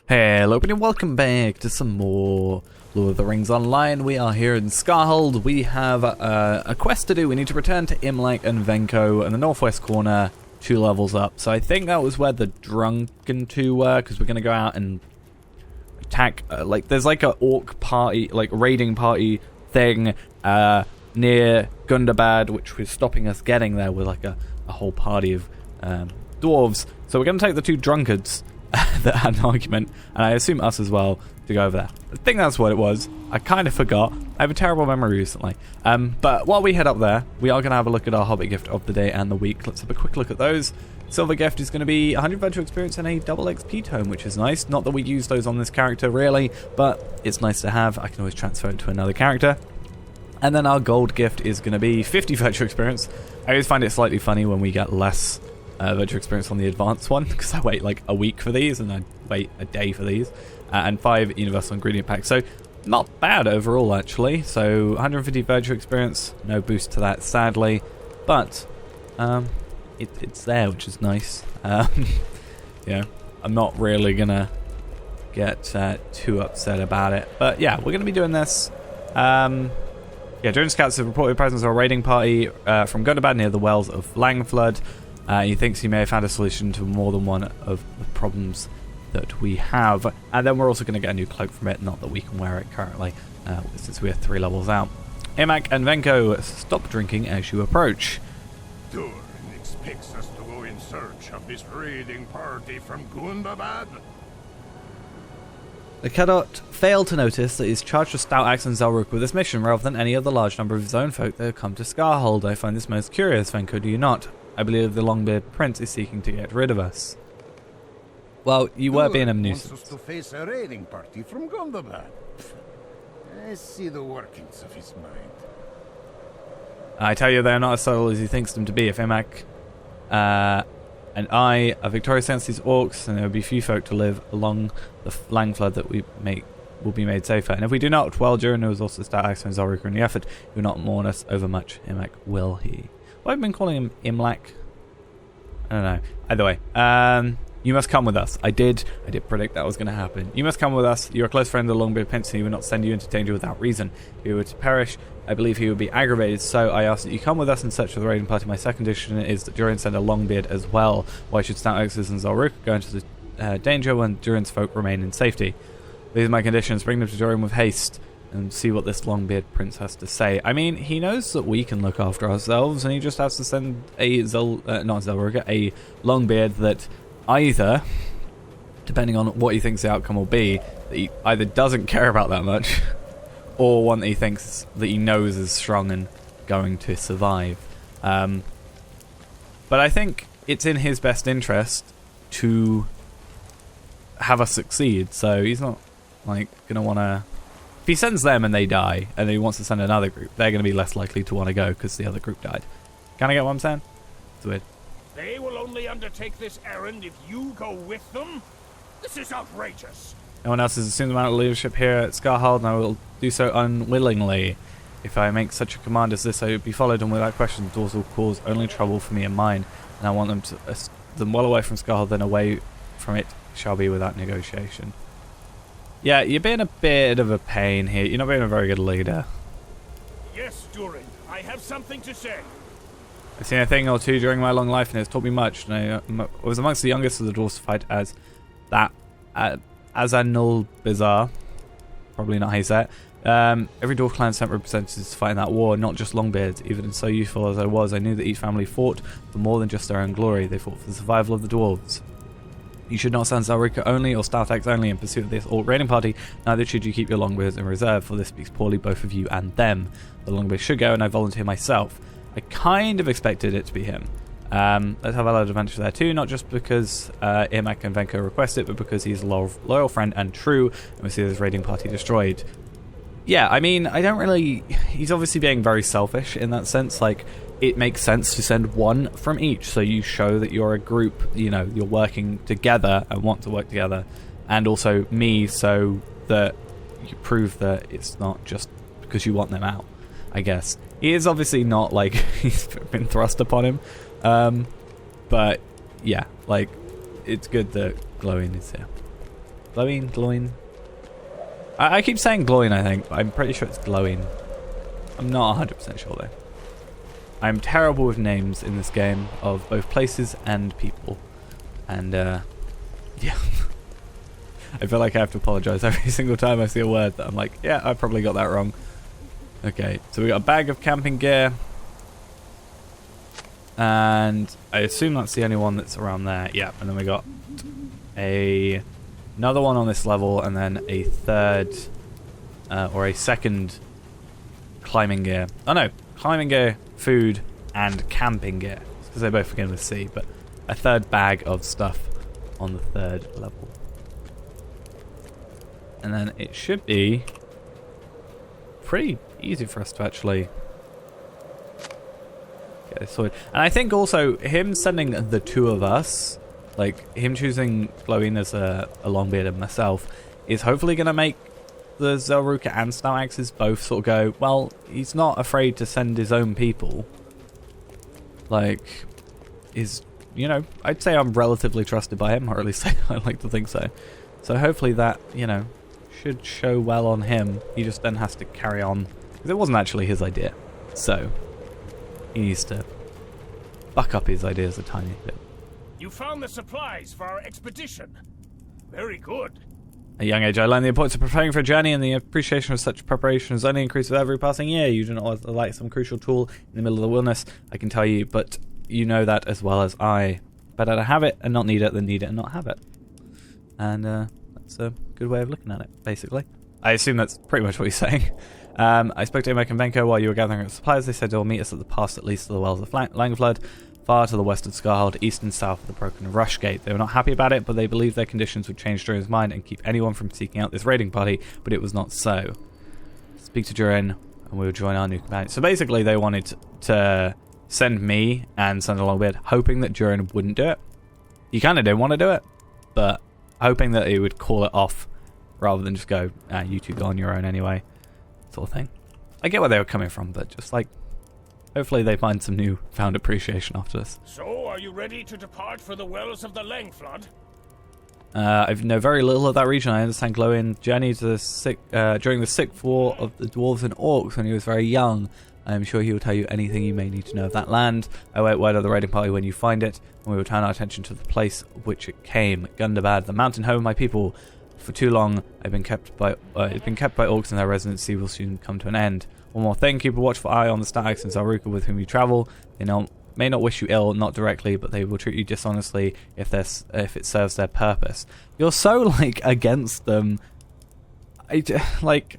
Hello and welcome back to some more Lord of the Rings Online. We are here in Skarhold. We have a quest to do. We need to return to Imlach and Venko in the northwest corner, 2 levels up. So I think that was where the Drunken 2 were, because we're going to go out and attack, there's like a orc party, like raiding party thing near Gundabad, which was stopping us getting there with like a whole party of dwarves. So we're going to take the 2 drunkards that had an argument, and I assume us as well, to go over there. I think that's what it was. I kind of forgot. I have a terrible memory recently. But while we head up there, we are going to have a look at our Hobbit gift of the day and the week. Let's have a quick look at those. Silver gift is going to be 100 virtual experience and a double XP tome, which is nice. Not that we use those on this character really, but it's nice to have. I can always transfer it to another character. And then our gold gift is going to be 50 virtual experience. I always find it slightly funny when we get less virtual experience on the advanced one, because I wait like a week for these and I wait a day for these, and 5 universal ingredient packs, so not bad overall actually. So 150 virtual experience, no boost to that sadly, but it's there, which is nice. Yeah, I'm not really gonna get too upset about it, but yeah, we're gonna be doing this. Yeah, during scouts have reported the presence of a raiding party from Gundabad near the wells of Langflood. He thinks he may have found a solution to more than one of the problems that we have. And then we're also going to get a new cloak from it, not that we can wear it currently, since we're 3 levels out. Imlach and Venko, stop drinking as you approach. Durin expects us to go in search of this raiding party from Gundabad. The Cadot failed to notice that he's charged with Stout Axe and Zelruk with this mission rather than any other large number of his own folk that have come to Skarhold. I find this most curious, Venko, do you not? I believe the Longbeard Prince is seeking to get rid of us. Well, you were being a nuisance. Wants us to face a raiding party from Gundabad. I see the workings of his mind. I tell you, they are not as subtle as he thinks them to be. If Imlach and I are victorious against these orcs, then there will be few folk to live along the Langflood that will be made safer. And if we do not, well, Durin knows also Stout Axe and Zelruk in the effort. He will not mourn us over much. Imlach, will he? Well, I've been calling him Imlach. I don't know. Either way, you must come with us. I did predict that was going to happen. You must come with us. You're a close friend of the Longbeard Prince, and he would not send you into danger without reason. If you were to perish, I believe he would be aggravated. So I ask that you come with us in search of the raiding party. My second condition is that Durin send a Longbeard as well. Why should Stout Axes and Zelruk go into the danger when Durin's folk remain in safety? These are my conditions. Bring them to Durin with haste and see what this Longbeard Prince has to say. I mean, he knows that we can look after ourselves, and he just has to send a a Longbeard that either, depending on what he thinks the outcome will be, that he either doesn't care about that much, or one that he thinks that he knows is strong and going to survive. But I think it's in his best interest to have us succeed, so he's not like gonna want to. If he sends them and they die, and he wants to send another group, they're going to be less likely to want to go because the other group died. Can I get what I'm saying? It's weird. They will only undertake this errand if you go with them? This is outrageous. No one else has assumed the amount of leadership here at Skarhold, and I will do so unwillingly. If I make such a command as this, I will be followed, and without question, the doors will cause only trouble for me and mine. And I want them well away from Skarhold, then away from it shall be without negotiation. Yeah, you're being a bit of a pain here. You're not being a very good leader. Yes, Durin, I have something to say. I've seen a thing or two during my long life, and it's taught me much. And I was amongst the youngest of the dwarves to fight as that Azanul Bizarre. Probably not how you say it. Every dwarf clan sent representatives to fight in that war, not just Longbeards. Even so youthful as I was, I knew that each family fought for more than just their own glory. They fought for the survival of the dwarves. You should not send Zelruk only or Stout Axe only in pursuit of this orc raiding party, neither should you keep your Longbeards in reserve, for this speaks poorly both of you and them. The Longbeards should go, and I volunteer myself. I kind of expected it to be him. Let's have a lot of adventure there too, not just because Imlach and Venko request it, but because he's a loyal friend and true, and we see this raiding party destroyed. Yeah, I mean, I don't really... He's obviously being very selfish in that sense, like... It makes sense to send one from each, so you show that you're a group, you know, you're working together and want to work together, and also me, so that you prove that it's not just because you want them out, I guess. He is obviously not, like, he's been thrust upon him, but yeah, like, it's good that Glowing is here. Glowing, glowing. I keep saying glowing, I think, but I'm pretty sure it's glowing. I'm not 100% sure though. I'm terrible with names in this game of both places and people. And yeah. I feel like I have to apologize every single time I see a word that I'm like, yeah, I probably got that wrong. Okay, so we got a bag of camping gear. And I assume that's the only one that's around there. Yeah, and then we got another one on this level, and then a third or a second climbing gear. Oh no, climbing gear, food, and camping gear. Because they both begin with C, but a third bag of stuff on the third level. And then it should be pretty easy for us to actually get this sorted. And I think also him sending the two of us, like him choosing Glowing as a Longbeard and myself, is hopefully going to make the Zelruka and Stout Axes both sort of go, well, he's not afraid to send his own people. Like, you know, I'd say I'm relatively trusted by him, or at least I like to think so. So hopefully that, you know, should show well on him. He just then has to carry on, because it wasn't actually his idea. So he needs to buck up his ideas a tiny bit. You found the supplies for our expedition. Very good. At a young age, I learned the importance of preparing for a journey, and the appreciation of such preparation has only increased with every passing year. You do not like some crucial tool in the middle of the wilderness, I can tell you, but you know that as well as I. Better to have it and not need it than need it and not have it. And that's a good way of looking at it, basically. I assume that's pretty much what he's saying. I spoke to Imek and Venko while you were gathering up supplies. They said they'll meet us at the pass at least to the wells of Langflood, far to the west of Scarhold, east and south of the broken Rush Gate. They were not happy about it, but they believed their conditions would change Durin's mind and keep anyone from seeking out this raiding party, but it was not so. Speak to Durin, and we will join our new companions. So basically they wanted to send me and send a Longbeard, hoping that Durin wouldn't do it. He kind of didn't want to do it, but hoping that he would call it off rather than just go, you two go on your own anyway, sort of thing. I get where they were coming from, but just like, hopefully they find some newfound appreciation after this. So, are you ready to depart for the wells of the Langflood? I know very little of that region. I understand Glowin journeyed to the during the Sixth War of the Dwarves and Orcs when he was very young. I am sure he will tell you anything you may need to know of that land. I wait word of the raiding party when you find it, and we will turn our attention to the place of which it came, Gundabad, the mountain home of my people. For too long, it's been kept by orcs, and their residency will soon come to an end. One more thing, keep a watchful eye on the Stag and Zelruka with whom you travel. They may not wish you ill, not directly, but they will treat you dishonestly if it serves their purpose. You're so, like, against them. Like,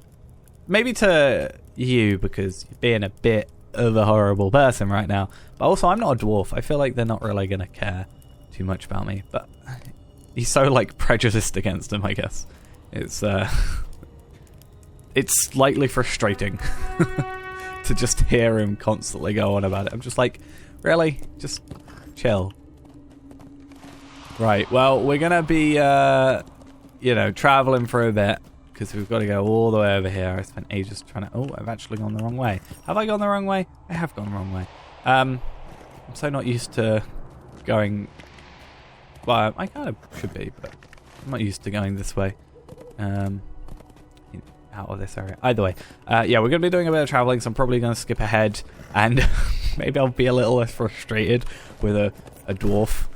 maybe to you, because you're being a bit of a horrible person right now. But also, I'm not a dwarf. I feel like they're not really going to care too much about me. But he's so, like, prejudiced against him, I guess. It's slightly frustrating to just hear him constantly go on about it. I'm just like, really? Just chill. Right, well, we're going to be, you know, traveling for a bit, because we've got to go all the way over here. I spent ages trying to... Oh, I've actually gone the wrong way. Have I gone the wrong way? I have gone the wrong way. I'm so not used to going... Well, I kind of should be, but I'm not used to going this way. Out of this area. Either way. Yeah, we're going to be doing a bit of traveling, so I'm probably going to skip ahead, and maybe I'll be a little less frustrated with a dwarf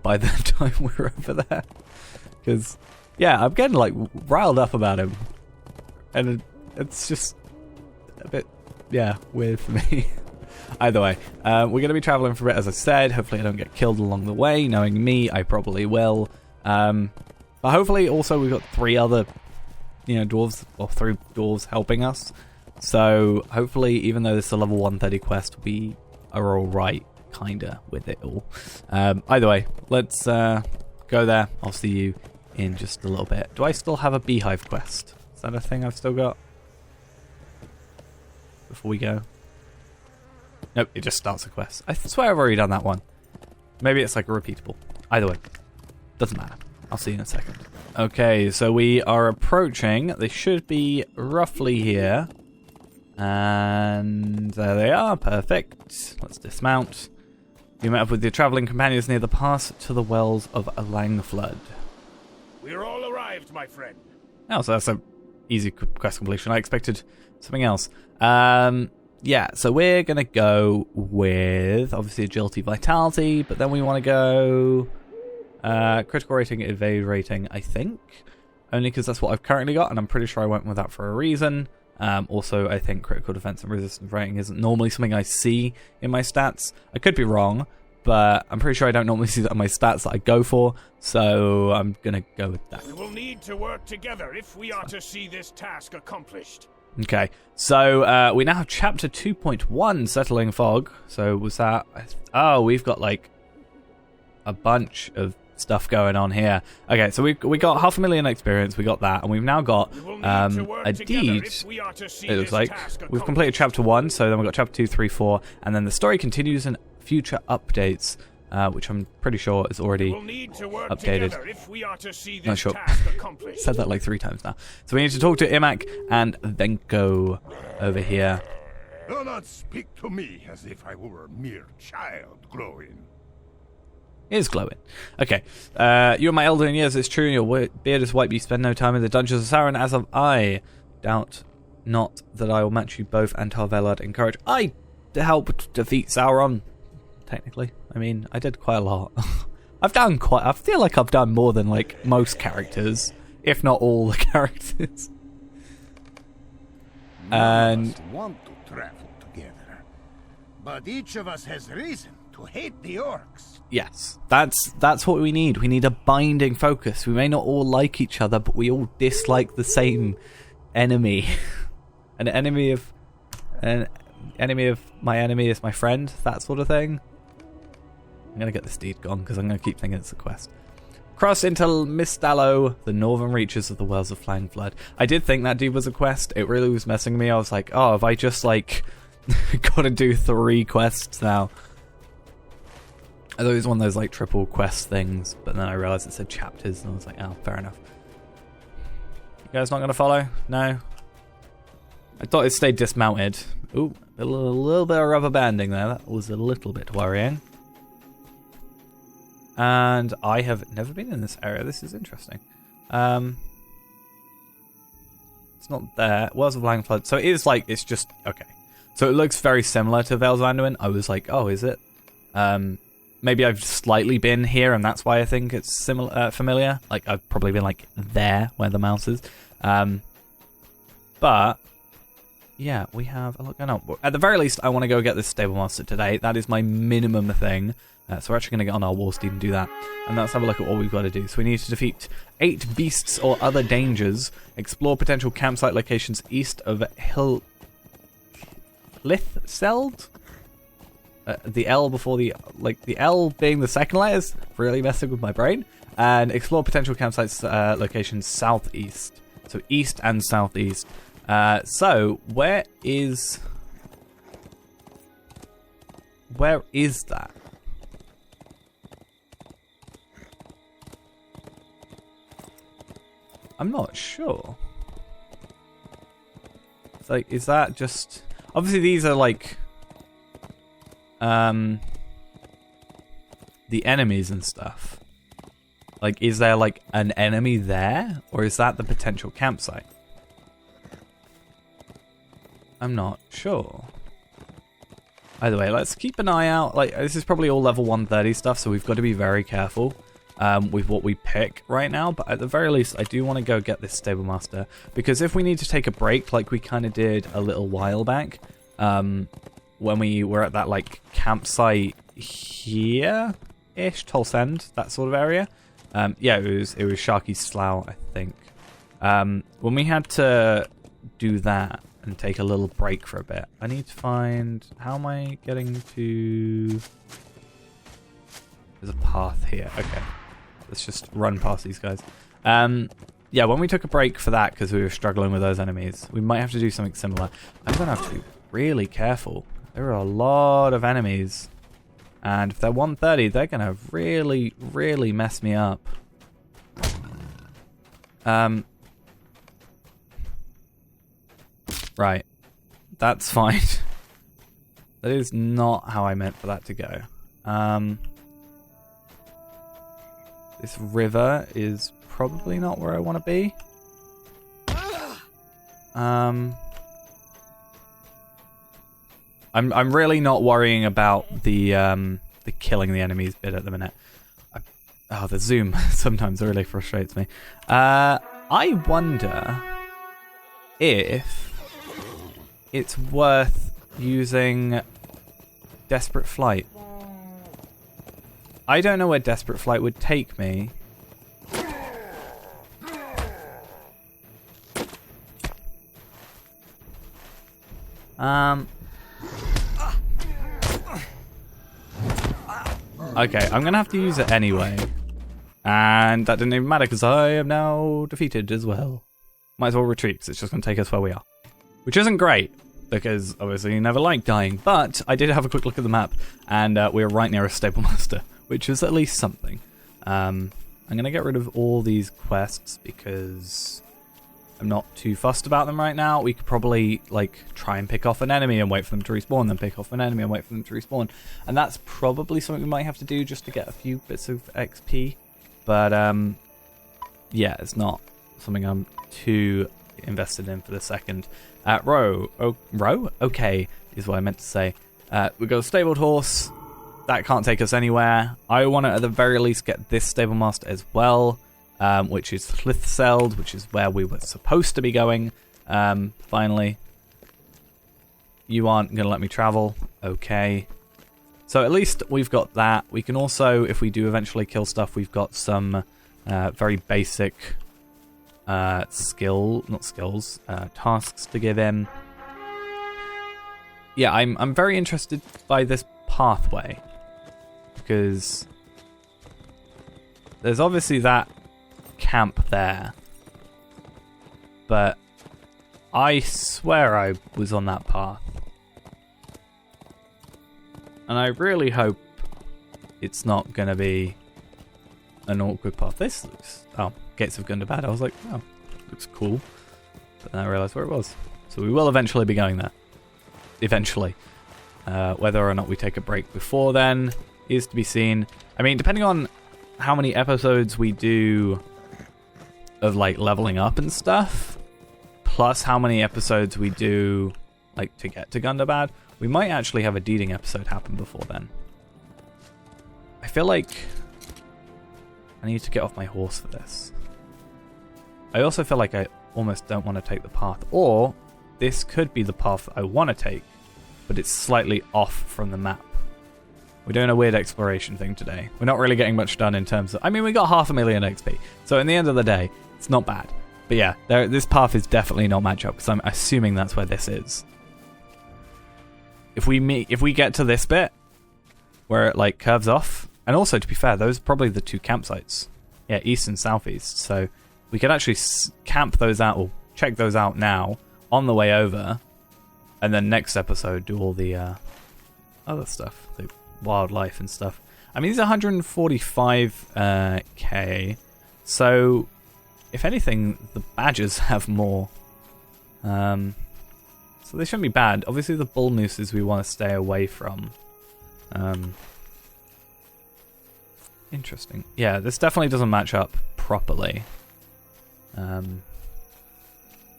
by the time we're over there. Because... yeah, I'm getting, like, riled up about him. And it's just a bit, yeah, weird for me. Either way, we're going to be traveling for a bit, as I said. Hopefully I don't get killed along the way. Knowing me, I probably will. But hopefully also we've got 3 other, you know, dwarves, or 3 dwarves helping us. So hopefully, even though this is a level 130 quest, we are alright, kinda, with it all. Either way, let's go there. I'll see you in just a little bit. Do I still have a beehive quest? Is that a thing I've still got? Before we go? Nope, it just starts a quest. I swear I've already done that one. Maybe it's like a repeatable. Either way, doesn't matter. I'll see you in a second. Okay, so we are approaching. They should be roughly here. And there they are. Perfect. Let's dismount. You met up with your traveling companions near the pass to the wells of Langflood. We're all arrived. arrived, my friend. Oh, so that's a easy quest completion. I expected something else. Yeah, so we're going to go with, obviously, agility, vitality, but then we want to go critical rating, evade rating, I think. Only because that's what I've currently got, and I'm pretty sure I went with that for a reason. Also, I think critical defense and resistance rating isn't normally something I see in my stats. I could be wrong, but I'm pretty sure I don't normally see that in my stats that I go for, so I'm going to go with that. We will need to work together if we are to see this task accomplished. Okay, so we now have chapter 2.1, Settling Fog. So was that... Oh, we've got, like, a bunch of stuff going on here. Okay, so we got 500,000 experience, we got that, and we've now got a deed. It looks like we've completed chapter 1, so then we've got chapter 2, 3, 4, and then the story continues in future updates, which I'm pretty sure is already updated. Not sure. Said that like 3 times now. So we need to talk to Imak and Venko over here. Do not speak to me as if I were a mere child growing. Is glowing. Okay. You are my elder in years, it's true. Your beard is white, but you spend no time in the dungeons of Sauron, as have I. Doubt not that I will match you both, and Tar-Velad encourage I to help defeat Sauron. Technically. I mean, I did quite a lot. I feel like I've done more than, like, most characters, if not all the characters. And... We want to travel together, but each of us has reason to hate the orcs. Yes, that's what we need. We need a binding focus. We may not all like each other, but we all dislike the same enemy. An enemy of my enemy is my friend, that sort of thing. I'm going to get this deed gone because I'm going to keep thinking it's a quest. Cross into Mistallow, the northern reaches of the Wells of Langflood. I did think that deed was a quest. It really was messing with me. I was like, oh, have I just, like, got to do 3 quests now? I thought it was one of those, like, triple quest things, but then I realised it said chapters, and I was like, oh, fair enough. You guys not going to follow? No? I thought it stayed dismounted. Ooh, a little bit of rubber banding there. That was a little bit worrying. And I have never been in this area. This is interesting. It's not there. Wells of Langflood. So it is like, it's just, okay. So it looks very similar to Vales of Anduin. I was like, oh, is it? Maybe I've slightly been here, and that's why I think it's similar, familiar. Like, I've probably been, like, there, where the mouse is. But, yeah, we have a lot going on. At the very least, I want to go get this Stable Master today. That is my minimum thing. So we're actually going to get on our war steed and do that. And let's have a look at what we've got to do. So we need to defeat 8 beasts or other dangers. Explore potential campsite locations east of Lithseld. The L before the... Like, the L being the second letter is really messing with my brain. And explore potential campsites locations southeast. So east and southeast. So, where is that? I'm not sure. It's like, is that just... Obviously these are like... the enemies and stuff. Like, is there like an enemy there? Or is that the potential campsite? I'm not sure. Either way, let's keep an eye out. Like, this is probably all level 130 stuff, so we've got to be very careful with what we pick right now. But at the very least, I do want to go get this Stable Master, because if we need to take a break, like we kind of did a little while back, when we were at that like campsite here-ish, Tolsend, that sort of area. Yeah, it was Sharky's Slough, I think. When we had to do that and take a little break for a bit, I need to find... How am I getting to... There's a path here. Okay. Let's just run past these guys. Yeah, when we took a break for that because we were struggling with those enemies, we might have to do something similar. I'm going to have to be really careful. There are a lot of enemies. And if they're 130, they're going to really, really mess me up. Right. That's fine. That is not how I meant for that to go. This river is probably not where I want to be. I'm really not worrying about the killing the enemies bit at the minute. The zoom sometimes really frustrates me. I wonder if it's worth using Desperate Flight. I don't know where Desperate Flight would take me. Okay, I'm gonna have to use it anyway. And that didn't even matter because I am now defeated as well. Might as well retreat because it's just gonna take us where we are. Which isn't great, because obviously you never like dying, but I did have a quick look at the map, and we're right near a stable master, which is at least something. I'm gonna get rid of all these quests because I'm not too fussed about them right now. We could probably like try and pick off an enemy and wait for them to respawn, then pick off an enemy and wait for them to respawn. And that's probably something we might have to do just to get a few bits of XP. But yeah, it's not something I'm too invested in for the second. Row? Okay, is what I meant to say. We got a stabled horse. That can't take us anywhere. I want to at the very least get this stable master as well. Which is Hlithseld, which is where we were supposed to be going. Finally. You aren't going to let me travel. Okay. So at least we've got that. We can also, if we do eventually kill stuff, we've got some very basic tasks to give him. Yeah, I'm very interested by this pathway. Because there's obviously that camp there, but I swear I was on that path, and I really hope it's not gonna be an awkward path. This looks, Gates of Gundabad. I was like, oh, looks cool, but then I realized where it was. So we will eventually be going there. Eventually, whether or not we take a break before then is to be seen. I mean, depending on how many episodes we do of like leveling up and stuff, plus how many episodes we do like to get to Gundabad, we might actually have a Deeding episode happen before then. I feel like I need to get off my horse for this. I also feel like I almost don't want to take the path, or this could be the path I want to take, but it's slightly off from the map. We're doing a weird exploration thing today. We're not really getting much done in terms of... I mean, we got 500,000 XP. So in the end of the day, it's not bad. But yeah, this path is definitely not match up, because I'm assuming that's where this is. If we get to this bit, where it like curves off, and also to be fair, those are probably the two campsites. Yeah, east and southeast. So we could actually camp those out, or check those out now, on the way over, and then next episode do all the other stuff. The wildlife and stuff. I mean, these are 145k, so if anything, the badgers have more. So they shouldn't be bad. Obviously, the bull mooses we want to stay away from. Interesting. Yeah, this definitely doesn't match up properly.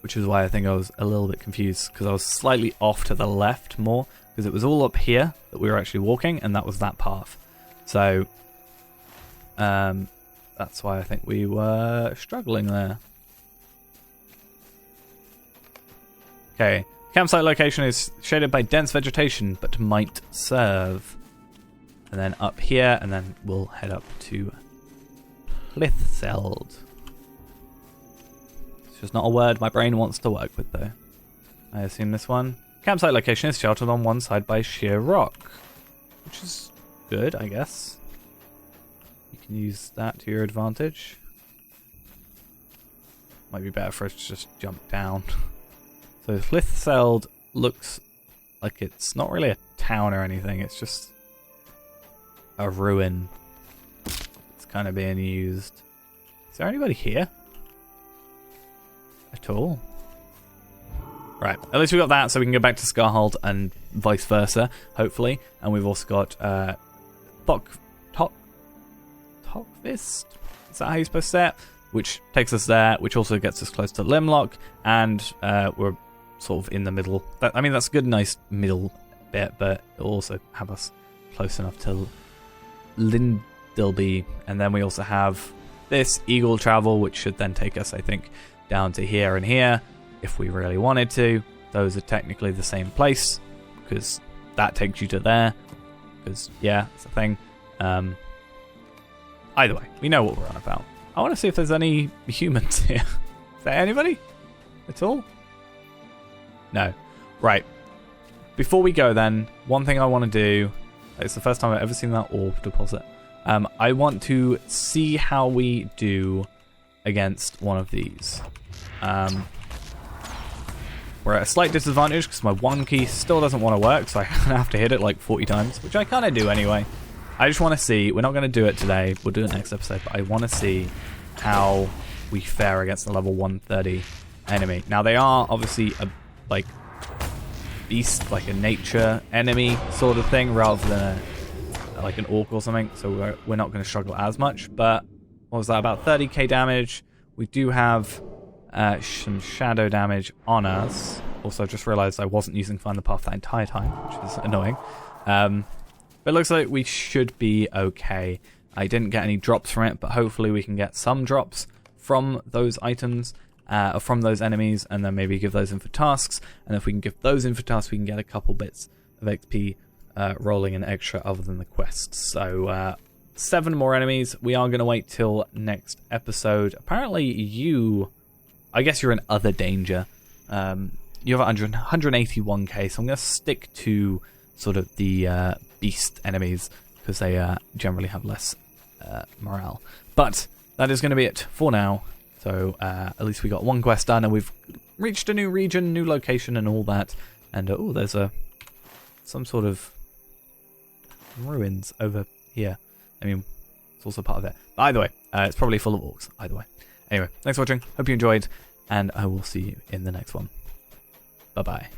Which is why I think I was a little bit confused, because I was slightly off to the left more, because it was all up here that we were actually walking, and that was that path. So, that's why I think we were struggling there. Okay, campsite location is shaded by dense vegetation, but might serve. And then up here, and then we'll head up to Hlithseld. It's just not a word my brain wants to work with, though. I assume this one. Campsite location is sheltered on one side by sheer rock, which is good, I guess. You can use that to your advantage. Might be better for us to just jump down. So Hlithseld looks like it's not really a town or anything, it's just a ruin. It's kind of being used. Is there anybody here? At all? Right, at least we got that, so we can go back to Scarhold and vice versa, hopefully. And we've also got Tokvist? Is that how you're supposed to say it? which takes us there, which also gets us close to Limlock, and we're sort of in the middle. I mean, that's a good, nice middle bit, but it'll also have us close enough to Lindilby, and then we also have this Eagle Travel, which should then take us, I think, down to here and here, if we really wanted to. Those are technically the same place, because that takes you to there, because, yeah, it's a thing. Either way, we know what we're on about. I want to see if there's any humans here. Is there anybody at all? No. Right. Before we go then, one thing I want to do, it's the first time I've ever seen that orb deposit. I want to see how we do against one of these. We're at a slight disadvantage because my one key still doesn't want to work, so I have to hit it like 40 times, which I kind of do anyway. I just want to see, we're not going to do it today, we'll do it next episode, but I want to see how we fare against the level 130 enemy. Now they are obviously a beast, like a nature enemy sort of thing, rather than like an orc or something, so we're not going to struggle as much. But what was that, about 30k damage? We do have some shadow damage on us. Also, just realized I wasn't using Find the Path that entire time, which is annoying. But it looks like we should be okay. I didn't get any drops from it, but hopefully we can get some drops from those items, from those enemies, and then maybe give those in for tasks. And if we can give those in for tasks, we can get a couple bits of XP rolling in extra other than the quests. So 7 more enemies. We are going to wait till next episode. Apparently I guess you're in other danger. You have 181k, so I'm going to stick to sort of the beast enemies, because they generally have less morale. But that is going to be it for now. So at least we got one quest done, and we've reached a new region, new location, and all that. And oh, there's some sort of ruins over here. I mean, it's also part of it. But either way, it's probably full of orcs. Either way. Anyway, thanks for watching. Hope you enjoyed, and I will see you in the next one. Bye-bye.